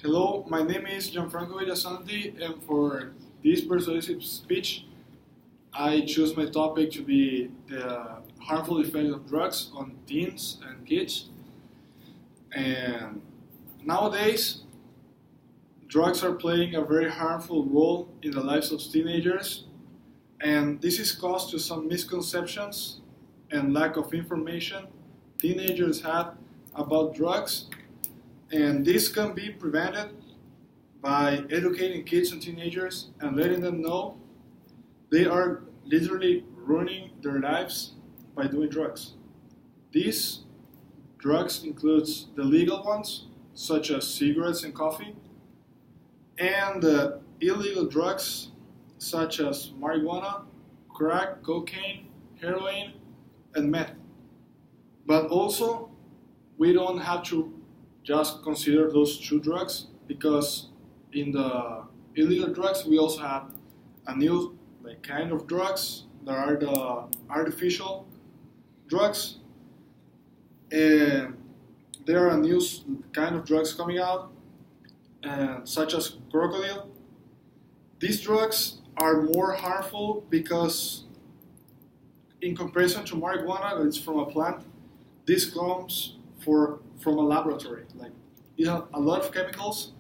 Hello, my name is Gianfranco Villasanti, and for this persuasive speech, I choose my topic to be the harmful effect of drugs on teens and kids. And nowadays, drugs are playing a very harmful role in the lives of teenagers, and this is caused to some misconceptions and lack of information teenagers have about drugs. And this can be prevented by educating kids and teenagers and letting them know they are literally ruining their lives by doing drugs. These drugs includes the legal ones, such as cigarettes and coffee, and the illegal drugs, such as marijuana, crack, cocaine, heroin, and meth. But also, we don't have to just consider those two drugs, because in the illegal drugs we also have a new kind of drugs that are the artificial drugs, and there are new kind of drugs coming out, such as crocodile. These drugs are more harmful because, in comparison to marijuana, that is from a plant, this comes from a laboratory. It has a lot of chemicals,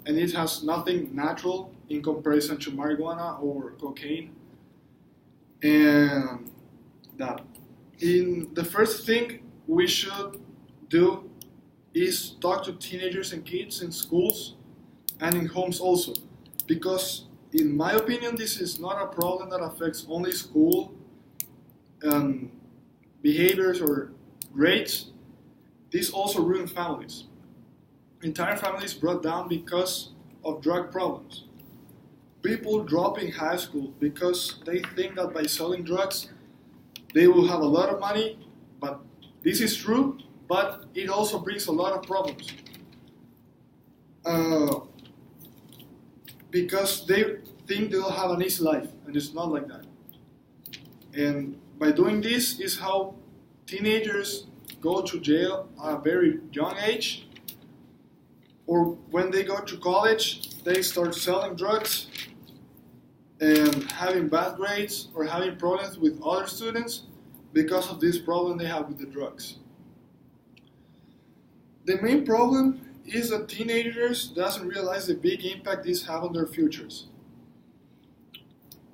and it has nothing natural in comparison to marijuana or cocaine. And that in the first thing we should do is talk to teenagers and kids in schools and in homes also, because in my opinion this is not a problem that affects only school behaviors or grades. This also ruins families. Entire families brought down because of drug problems. People dropping high school because they think that by selling drugs they will have a lot of money, but this is true, but it also brings a lot of problems. Because they think they'll have an easy life, and it's not like that. And by doing this is how teenagers go to jail at a very young age, or when they go to college, they start selling drugs and having bad grades or having problems with other students because of this problem they have with the drugs. The main problem is that teenagers doesn't realize the big impact this have on their futures.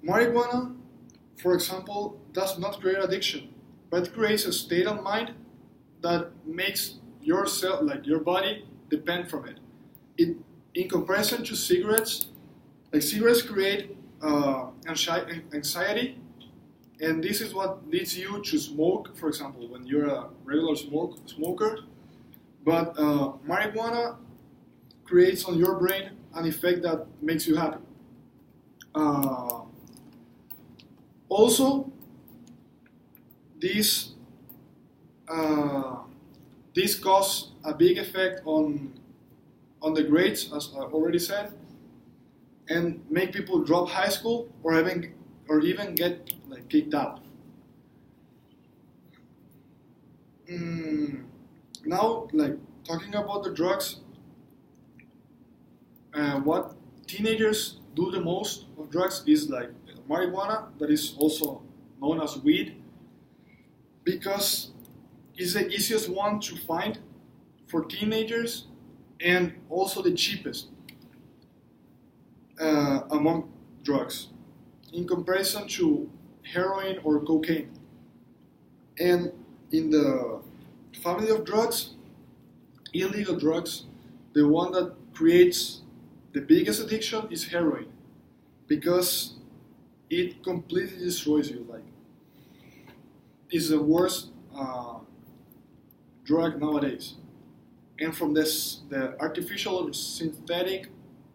Marijuana, for example, does not create addiction, but creates a state of mind that makes yourself, your body, depend from it. In comparison to cigarettes, cigarettes create anxiety, and this is what leads you to smoke, for example, when you're a regular smoker. But marijuana creates on your brain an effect that makes you happy. Also, this causes a big effect on the grades, as I already said, and make people drop high school or even get kicked out. Now, talking about the drugs, what teenagers do the most of drugs is marijuana, that is also known as weed, because it's the easiest one to find for teenagers and also the cheapest among drugs in comparison to heroin or cocaine. And in the family of drugs, illegal drugs, the one that creates the biggest addiction is heroin, because it completely destroys you. It's the worst drug nowadays. And from the artificial or synthetic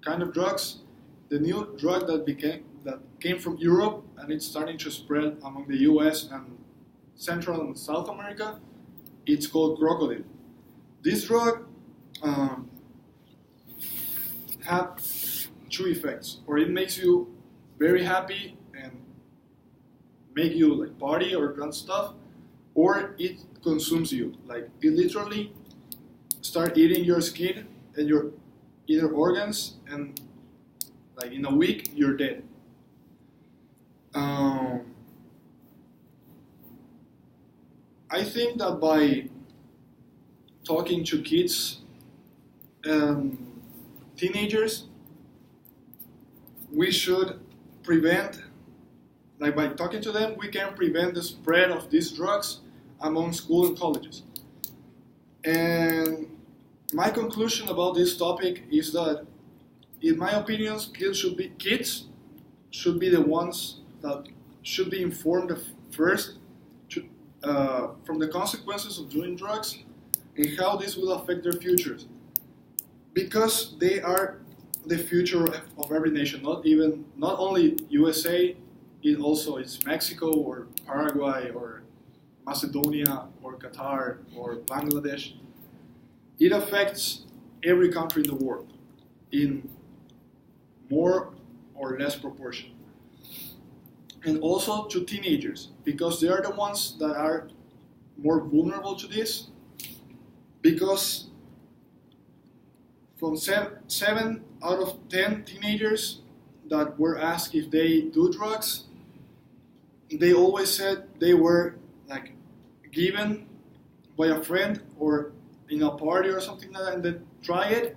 kind of drugs, the new drug that came from Europe and it's starting to spread among the US and Central and South America, it's called crocodile. This drug has two effects, or it makes you very happy and make you party or done stuff, or it consumes you. It literally start eating your skin, and either organs, and like in a week you're dead. I think that by talking to kids and teenagers, we should prevent, like by talking to them, we can prevent the spread of these drugs among school and colleges. And my conclusion about this topic is that, in my opinion, kids should be the ones that should be informed first from the consequences of doing drugs and how this will affect their futures, because they are the future of every nation. Not only USA, it's Mexico or Paraguay or Macedonia or Qatar or Bangladesh. It affects every country in the world in more or less proportion. And also to teenagers, because they are the ones that are more vulnerable to this, because from 7 out of 10 teenagers that were asked if they do drugs, they always said they were like given by a friend or in a party or something like that, and they try it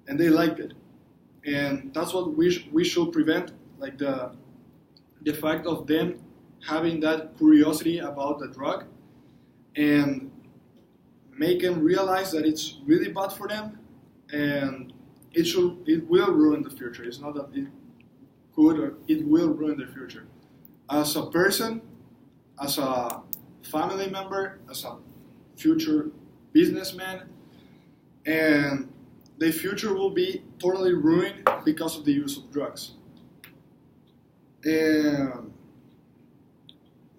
and they liked it. And that's what we should prevent, like the fact of them having that curiosity about the drug, and make them realize that it's really bad for them, and it will ruin the future. It's not that it could, or it will ruin their future. As a person, as a family member, as a future businessman, and the future will be totally ruined because of the use of drugs. And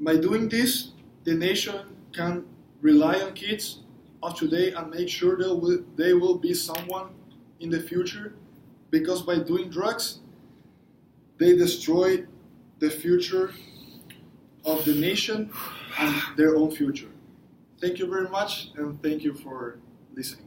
by doing this, the nation can rely on kids of today and make sure they will be someone in the future, because by doing drugs, they destroy the future of the nation and their own future. Thank you very much, and thank you for listening.